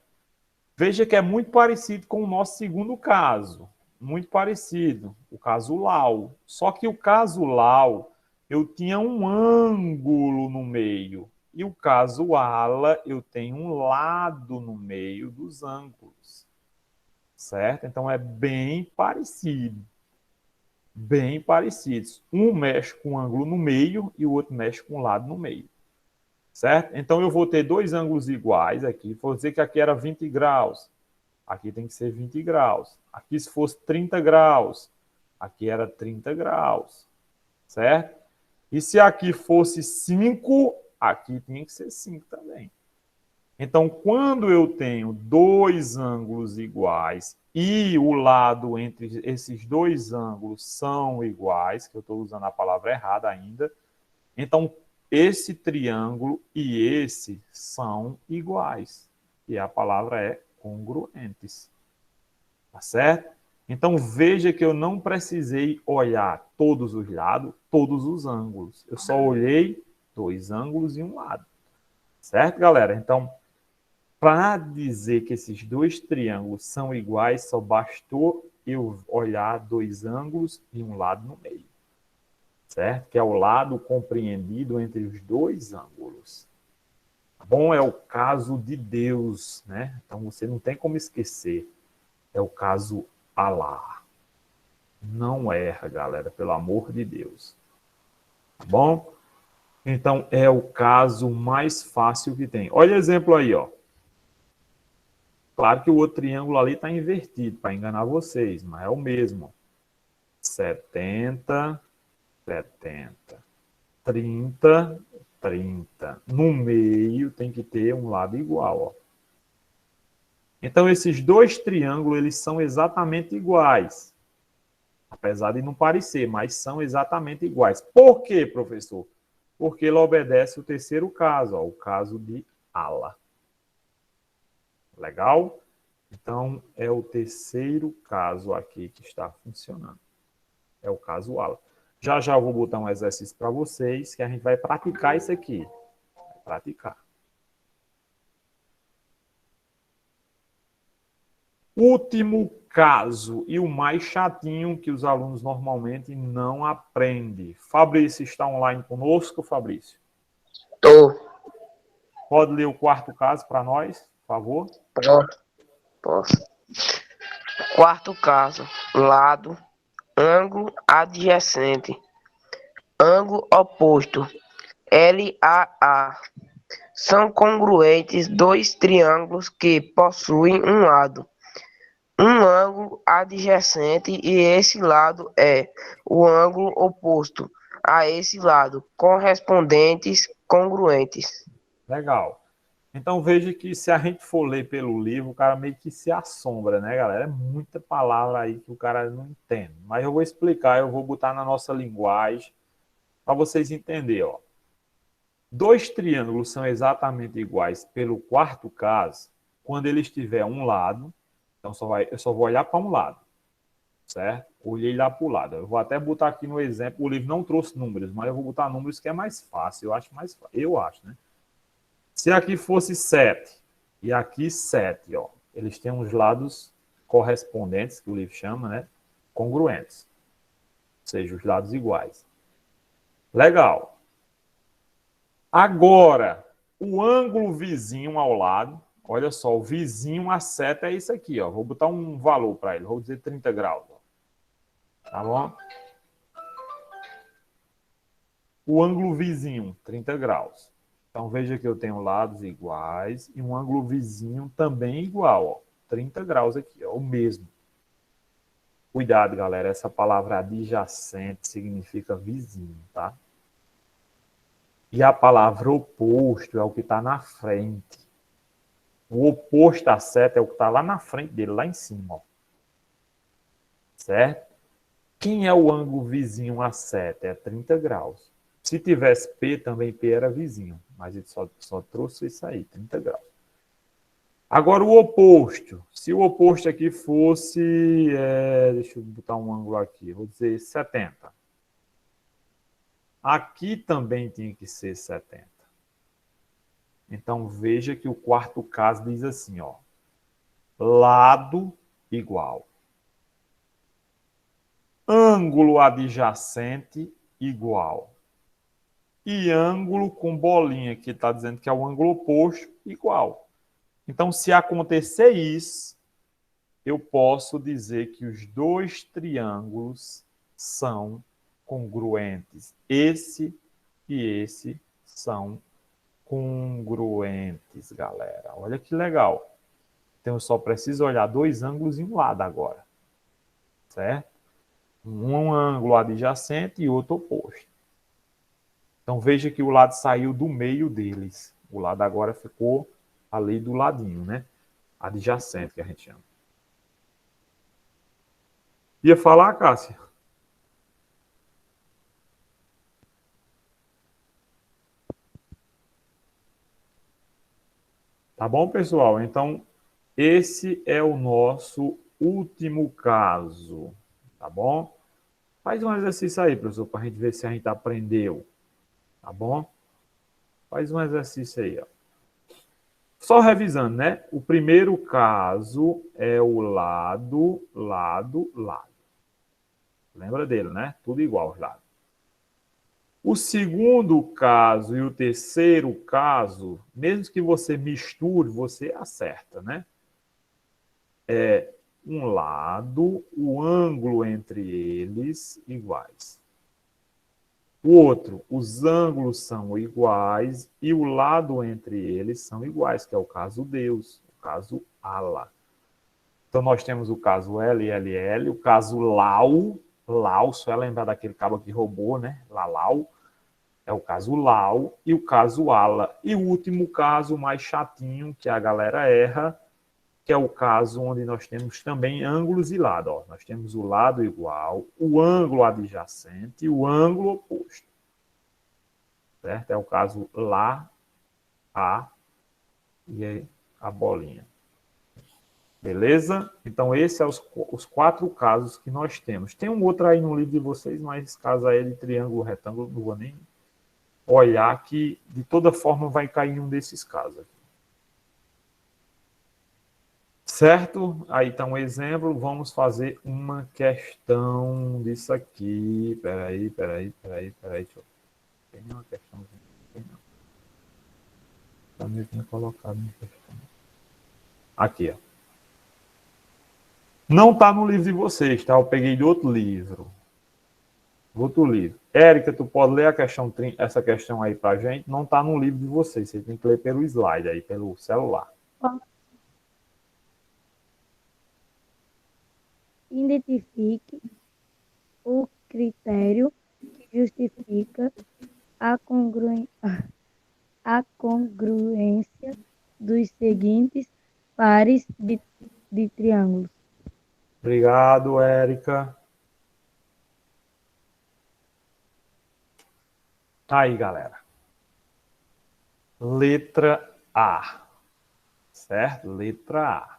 S1: Veja que é muito parecido com o nosso segundo caso. Muito parecido. O caso Lau. Só que o caso Lau, eu tinha um ângulo no meio. E o caso Ala, eu tenho um lado no meio dos ângulos. Certo? Então, é bem parecido. Bem parecidos. Um mexe com um ângulo no meio e o outro mexe com um lado no meio. Certo? Então, eu vou ter 2 ângulos iguais aqui. Vou dizer que aqui era 20 graus. aqui tem que ser 20 graus. Aqui, se fosse 30 graus, aqui era 30 graus, certo? E se aqui fosse 5, aqui tinha que ser 5 também. Então, quando eu tenho dois ângulos iguais e o lado entre esses dois ângulos são iguais, que eu estou usando a palavra errada ainda, então esse triângulo e esse são iguais. E a palavra é congruentes. Tá certo? Então veja que eu não precisei olhar todos os lados, todos os ângulos. Eu só olhei dois ângulos e um lado. Certo, galera? Então, para dizer que esses dois triângulos são iguais, só bastou eu olhar dois ângulos e um lado no meio. Certo? Que é o lado compreendido entre os dois ângulos. Bom, é o caso de Deus, né? Então você não tem como esquecer. É o caso Alá. Não erra, galera, pelo amor de Deus. Tá bom? Então é o caso mais fácil que tem. Olha o exemplo aí, ó. Claro que o outro triângulo ali está invertido para enganar vocês, mas é o mesmo. 70, 70. 30, 30. No meio tem que ter um lado igual, ó. Então, esses dois triângulos, eles são exatamente iguais. Apesar de não parecer, mas são exatamente iguais. Por quê, professor? Porque ele obedece o terceiro caso, ó, o caso de Alá. Legal? Então, é o terceiro caso aqui que está funcionando. É o caso Alá. Já já eu vou botar um exercício para vocês, que a gente vai praticar isso aqui. Vai praticar. Último caso e o mais chatinho que os alunos normalmente não aprendem. Fabrício está online conosco, Fabrício?
S3: Tô.
S1: Pode ler o quarto caso para nós, por favor?
S3: Pronto. Posso. Quarto caso. Lado, ângulo adjacente, ângulo oposto, LAA. São congruentes dois triângulos que possuem um lado, um ângulo adjacente e esse lado é o ângulo oposto a esse lado, correspondentes congruentes.
S1: Legal. Então veja que se a gente for ler pelo livro, o cara meio que se assombra, né, galera? É muita palavra aí que o cara não entende. Mas eu vou explicar, eu vou botar na nossa linguagem para vocês entenderem, ó. Dois triângulos são exatamente iguais pelo quarto caso, quando eles tiverem um lado, então eu só vou olhar para um lado, certo? Olhei lá para o lado. Eu vou até botar aqui no exemplo, o livro não trouxe números, mas eu vou botar números que é mais fácil, eu acho mais fácil, eu acho, né? Se aqui fosse 7 e aqui 7, ó, eles têm uns lados correspondentes, que o livro chama, né? Congruentes. Ou seja, os lados iguais. Legal. Agora, o ângulo vizinho ao lado, olha só, o vizinho a seta é isso aqui, ó. Vou botar um valor para ele, vou dizer 30 graus. Ó. Tá bom? O ângulo vizinho, 30 graus. Então, veja que eu tenho lados iguais e um ângulo vizinho também igual, ó. 30 graus aqui, ó, o mesmo. Cuidado, galera, essa palavra adjacente significa vizinho, tá? E a palavra oposto é o que está na frente. O oposto à seta é o que está lá na frente dele, lá em cima, ó. Certo? Quem é o ângulo vizinho à seta? É 30 graus. Se tivesse P, também P era vizinho. Mas ele só trouxe isso aí, 30 graus. Agora o oposto. Se o oposto aqui fosse... deixa eu botar um ângulo aqui. Vou dizer 70. Aqui também tinha que ser 70. Então veja que o quarto caso diz assim, ó. Lado igual. Ângulo adjacente igual. E ângulo com bolinha, que está dizendo que é o ângulo oposto, igual. Então, se acontecer isso, eu posso dizer que os dois triângulos são congruentes. Esse e esse são congruentes, galera. Olha que legal. Então, eu só preciso olhar dois ângulos em um lado agora. Certo? Um ângulo adjacente e outro oposto. Então, veja que o lado saiu do meio deles. O lado agora ficou ali do ladinho, né? Adjacente, que a gente chama. Ia falar, Cássia? Tá bom, pessoal? Então, esse é o nosso último caso. Tá bom? Faz um exercício aí, professor, para a gente ver se a gente aprendeu. Tá bom? Faz um exercício aí, ó. Só revisando, né? O primeiro caso é o lado, lado, lado. Lembra dele, né? Tudo igual os lados. O segundo caso e o terceiro caso, mesmo que você misture, você acerta, né? É um lado, o ângulo entre eles iguais. O outro, os ângulos são iguais e o lado entre eles são iguais, que é o caso Deus, o caso Allah. Então, nós temos o caso LLL, o caso Lau, Lau, só é lembrar daquele cabo que roubou, né? Lalau, é o caso Lau, e o caso Allah. E o último caso, mais chatinho, que a galera erra, que é o caso onde nós temos também ângulos e lado. Ó. Nós temos o lado igual, o ângulo adjacente e o ângulo oposto. Certo? É o caso Lá, A e aí a bolinha. Beleza? Então, esses são os 4 casos que nós temos. Tem um outro aí no livro de vocês, mas esse caso aí de triângulo, retângulo, não vou nem olhar, que de toda forma vai cair em um desses casos aqui. Certo? Aí está um exemplo. Vamos fazer uma questão disso aqui. Peraí. Deixa eu... Tem nenhuma questão. Não. Também eu tinha colocado uma questão. Aqui, ó. Não está no livro de vocês, tá? Eu peguei de outro livro. Outro livro. Érica, tu pode ler essa questão aí pra gente? Não está no livro de vocês. Você tem que ler pelo slide aí, pelo celular.
S8: Identifique o critério que justifica a congruência dos seguintes pares de triângulos.
S1: Obrigado, Érica. Aí, galera. Letra A. Certo? Letra A.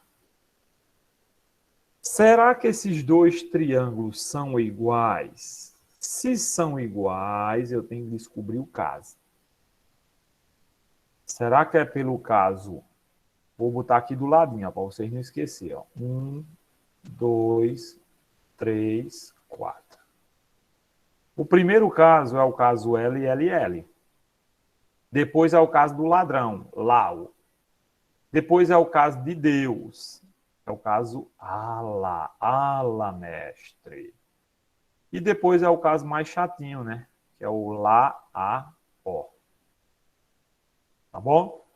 S1: Será que esses dois triângulos são iguais? Se são iguais, eu tenho que descobrir o caso. Será que é pelo caso? Vou botar aqui do ladinho, para vocês não esquecerem. 1, 2, 3, 4. O primeiro caso é o caso LLL. Depois é o caso do ladrão, Lau. Depois é o caso de Deus. É o caso Allah, Allah, mestre. E depois é o caso mais chatinho, né? Que é o Lá, A, O. Tá bom?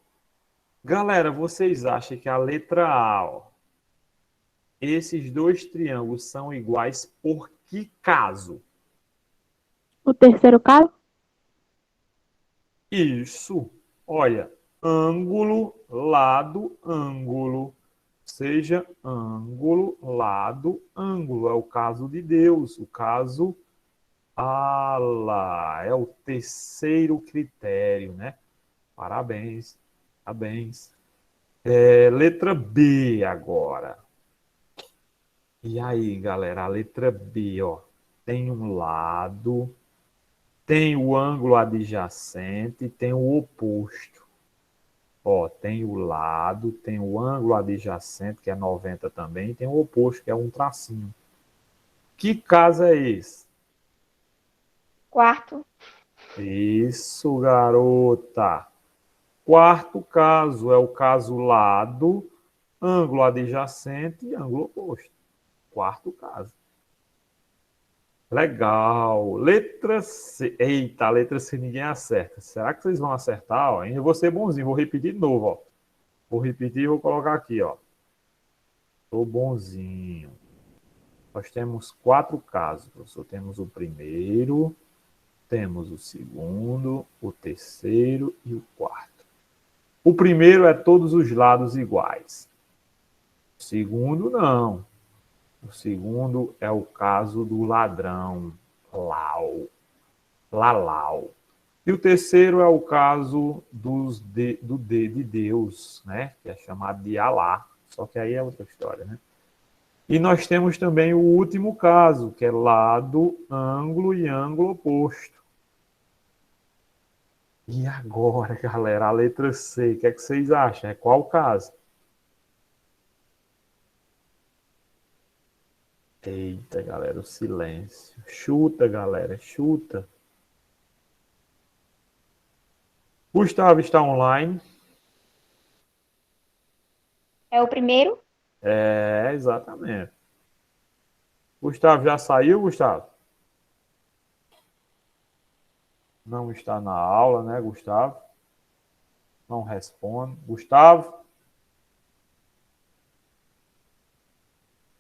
S1: Galera, vocês acham que a letra A, ó, esses dois triângulos são iguais por que caso?
S2: O terceiro caso?
S1: Isso. Olha, ângulo, lado, ângulo. Seja ângulo, lado, ângulo. É o caso de Deus, o caso Allah. É o terceiro critério, né? Parabéns, parabéns. Letra B agora. E aí, galera, a letra B, ó, tem um lado, tem o ângulo adjacente, tem o oposto. Ó, tem o lado, tem o ângulo adjacente, que é 90 também, e tem o oposto, que é um tracinho. Que caso é esse?
S5: Quarto.
S1: Isso, garota. Quarto caso é o caso lado, ângulo adjacente e ângulo oposto. Quarto caso. Legal. Letra C. Eita, a letra C ninguém acerta. Será que vocês vão acertar? Ó, ainda vou ser bonzinho. Vou repetir de novo. Ó. Vou repetir e vou colocar aqui. Ó. Tô bonzinho. Nós temos 4 casos, professor. Temos o primeiro, temos o segundo, o terceiro e o quarto. O primeiro é todos os lados iguais. O segundo, não. O segundo é o caso do ladrão, Lalau. E o terceiro é o caso de Deus, né? Que é chamado de Alá. Só que aí é outra história, né? E nós temos também o último caso, que é lado, ângulo e ângulo oposto. E agora, galera, a letra C, o que é que vocês acham? É qual caso? Eita, galera, o silêncio. Chuta, galera, chuta. Gustavo está online?
S5: É o primeiro?
S1: É, exatamente. Gustavo já saiu, Gustavo? Não está na aula, né, Gustavo? Não responde. Gustavo?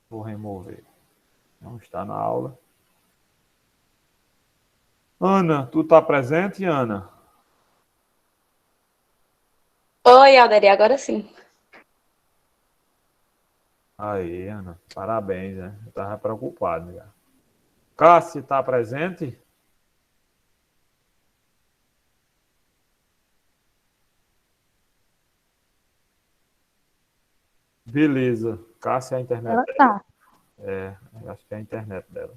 S1: Vou remover. Não está na aula. Ana, tu está presente, Ana?
S6: Oi, Alderi, agora sim.
S1: Aí, Ana, parabéns, né? Eu estava preocupado já. Cássio está presente? Beleza. Cássio é a internet
S2: Ela
S1: dela.
S2: tá.
S1: É, acho que é a internet dela.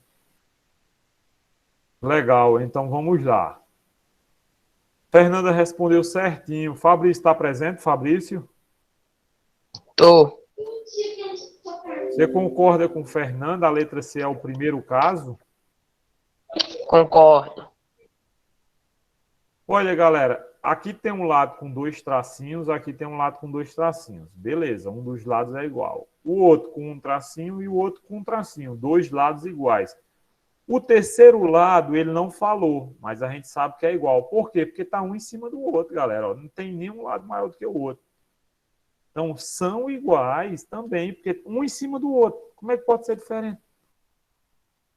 S1: Legal, então vamos lá. Fernanda respondeu certinho. Fabrício está presente, Fabrício?
S3: Tô.
S1: Você concorda com Fernanda? A letra C é o primeiro caso?
S3: Concordo.
S1: Olha, galera, aqui tem um lado com 2 tracinhos, aqui tem um lado com 2 tracinhos. Beleza, um dos lados é igual. O outro com um tracinho e o outro com um tracinho. 2 lados iguais. O terceiro lado, ele não falou, mas a gente sabe que é igual. Por quê? Porque está um em cima do outro, galera. Ó, não tem nenhum lado maior do que o outro. Então, são iguais também, porque um em cima do outro. Como é que pode ser diferente?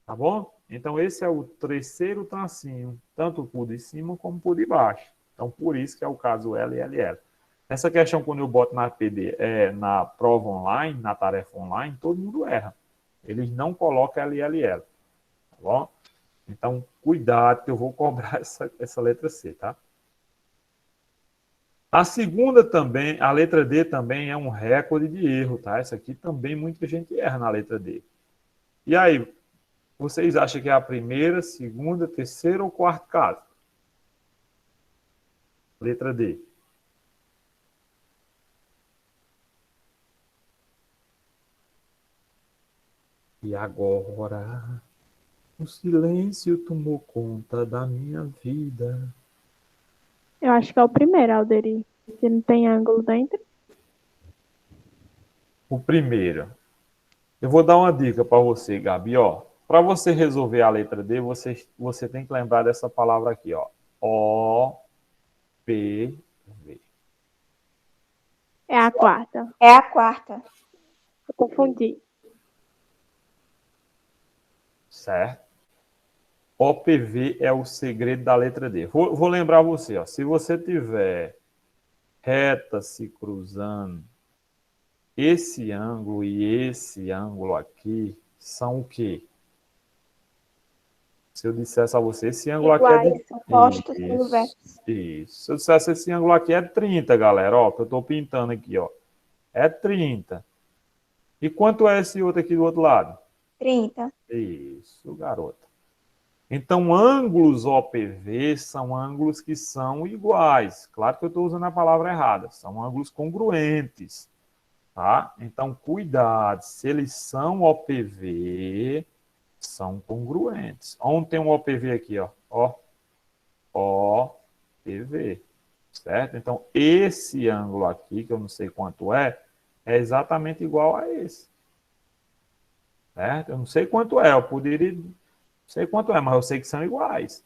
S1: Tá bom? Então, esse é o terceiro tracinho, tanto por de cima como por de baixo. Então, por isso que é o caso L e LL. Essa questão, quando eu boto na prova online, na tarefa online, todo mundo erra. Eles não colocam L e LL. Tá bom? Então, cuidado que eu vou cobrar essa letra C, tá? A segunda também, a letra D também é um recorde de erro, tá? Essa aqui também muita gente erra na letra D. E aí, vocês acham que é a primeira, segunda, terceira ou quarto caso? Letra D. E agora, o silêncio tomou conta da minha vida.
S2: Eu acho que é o primeiro, Alderi. Se não tem ângulo dentro.
S1: O primeiro. Eu vou dar uma dica para você, Gabi, ó. Para você resolver a letra D, você tem que lembrar dessa palavra aqui, ó. O-P-V.
S2: É a quarta.
S5: É a quarta.
S2: Eu confundi.
S1: Certo? OPV é o segredo da letra D. Vou lembrar você, ó. Se você tiver reta se cruzando, esse ângulo e esse ângulo aqui são o quê? Se eu dissesse a você, esse ângulo aqui é de...
S5: São postos pelo vértice.
S1: Isso. Se eu dissesse esse ângulo aqui é 30, galera, ó, que eu estou pintando aqui, ó. É 30. E quanto é esse outro aqui do outro lado?
S5: 30.
S1: Isso, garota. Então, ângulos OPV são ângulos que são iguais. Claro que eu estou usando a palavra errada. São ângulos congruentes. Tá? Então, cuidado. Se eles são OPV, são congruentes. Onde tem um OPV aqui, ó? OPV. Certo? Então, esse ângulo aqui, que eu não sei quanto é exatamente igual a esse. Certo? Eu não sei quanto é. Eu poderia... Não sei quanto é, mas eu sei que são iguais.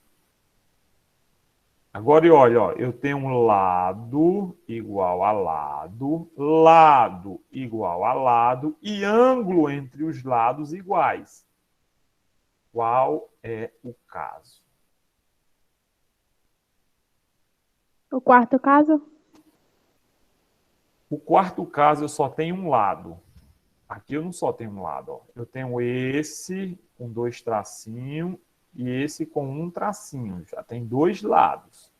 S1: Agora, e olha, ó, eu tenho um lado igual a lado, lado igual a lado e ângulo entre os lados iguais. Qual é o caso?
S2: O quarto caso?
S1: O quarto caso eu só tenho um lado. Aqui eu não só tenho um lado, ó. Eu tenho esse com 2 tracinhos e esse com 1 tracinho. Já tem 2 lados.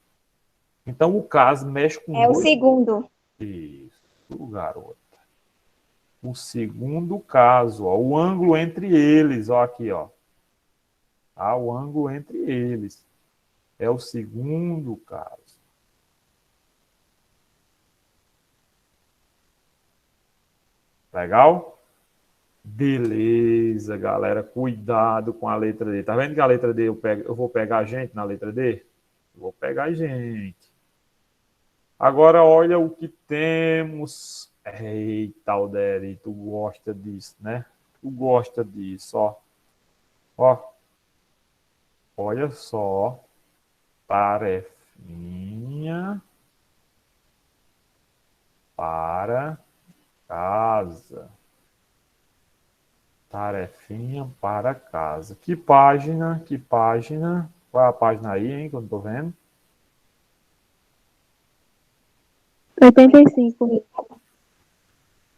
S1: Então o caso mexe com
S5: É o
S1: 2.
S5: segundo.
S1: Isso, garota. O segundo caso, ó, o ângulo entre eles, ó, aqui, ó. Tá? O ângulo entre eles. É o segundo caso. Legal? Beleza, galera. Cuidado com a letra D. Tá vendo que a letra D eu vou pegar gente na letra D? Eu vou pegar gente. Agora olha o que temos. Eita, Alderi, tu gosta disso, né? Tu gosta disso, ó. Ó. Olha só. Tarefinha para casa. Tarefinha para casa. Que página? Que página? Qual é a página aí, hein, que eu não tô vendo?
S2: 85.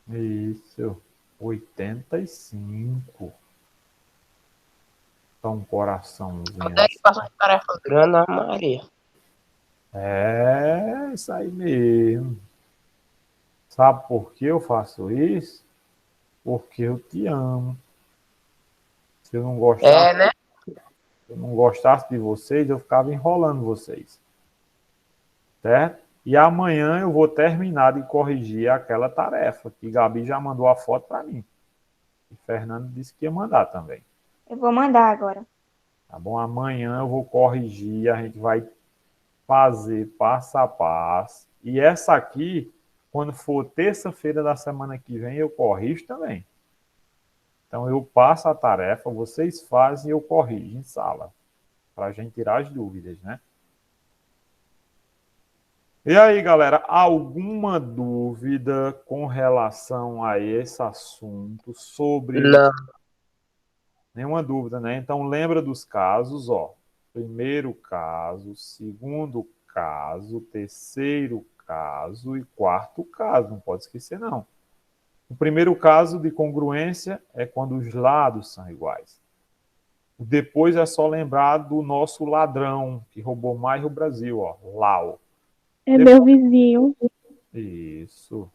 S1: Isso. 85. Tá um coraçãozinho.
S3: Até que passa uma tarefa grande, a Maria.
S1: É, isso aí mesmo. Sabe por que eu faço isso? Porque eu te amo. Se eu não gostasse,
S3: Né?
S1: se eu não gostasse de vocês, eu ficava enrolando vocês. Certo? E amanhã eu vou terminar de corrigir aquela tarefa que Gabi já mandou a foto para mim. E Fernando disse que ia mandar também.
S5: Eu vou mandar agora.
S1: Tá bom? Amanhã eu vou corrigir, a gente vai fazer passo a passo. E essa aqui, quando for terça-feira da semana que vem, eu corrijo também. Então eu passo a tarefa, vocês fazem e eu corrijo em sala. Para a gente tirar as dúvidas, né? E aí, galera, alguma dúvida com relação a esse assunto sobre...
S3: Não.
S1: Nenhuma dúvida, né? Então lembra dos casos, ó. Primeiro caso, segundo caso, terceiro caso e quarto caso. Não pode esquecer, não. O primeiro caso de congruência é quando os lados são iguais. Depois é só lembrar do nosso ladrão, que roubou mais o Brasil, ó. Lau.
S2: É meu vizinho.
S1: Isso.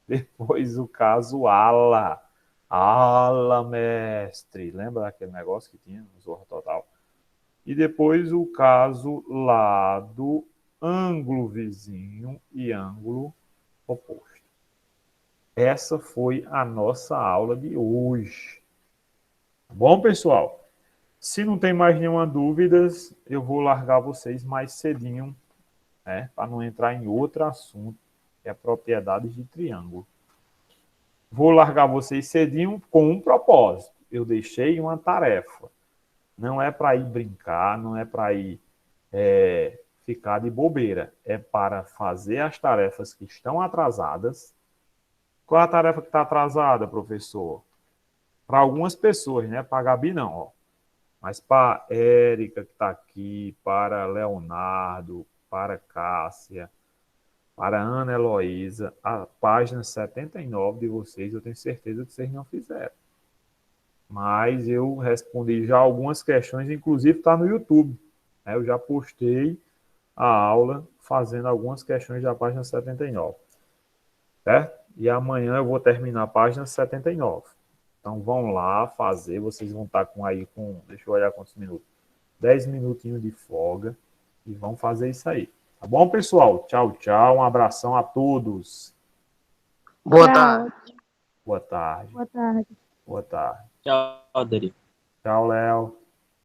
S1: Depois o caso ala. Ala, mestre. Lembra daquele negócio que tinha no Zorra Total? E depois o caso lado, ângulo vizinho e ângulo oposto. Essa foi a nossa aula de hoje. Tá bom, pessoal? Se não tem mais nenhuma dúvida, eu vou largar vocês mais cedinho, né, para não entrar em outro assunto, que é propriedades de triângulo. Vou largar vocês cedinho com um propósito. Eu deixei uma tarefa. Não é para ir brincar, não é para ir ficar de bobeira. É para fazer as tarefas que estão atrasadas. Qual é a tarefa que está atrasada, professor? Para algumas pessoas, né? Para a Gabi, não. Ó. Mas para a Érica, que está aqui, para Leonardo, para Cássia, para Ana Heloísa, a página 79 de vocês, eu tenho certeza que vocês não fizeram. Mas eu respondi já algumas questões, inclusive está no YouTube. Né? Eu já postei a aula fazendo algumas questões da página 79. Certo? E amanhã eu vou terminar a página 79. Então vão lá fazer, vocês vão estar com, deixa eu olhar quantos minutos, 10 minutinhos de folga e vão fazer isso aí. Tá bom, pessoal? Tchau, tchau. Um abração a todos.
S3: Boa tarde.
S1: Boa tarde.
S2: Boa tarde.
S1: Boa tarde.
S7: Tchau, Dari.
S1: Tchau, Léo.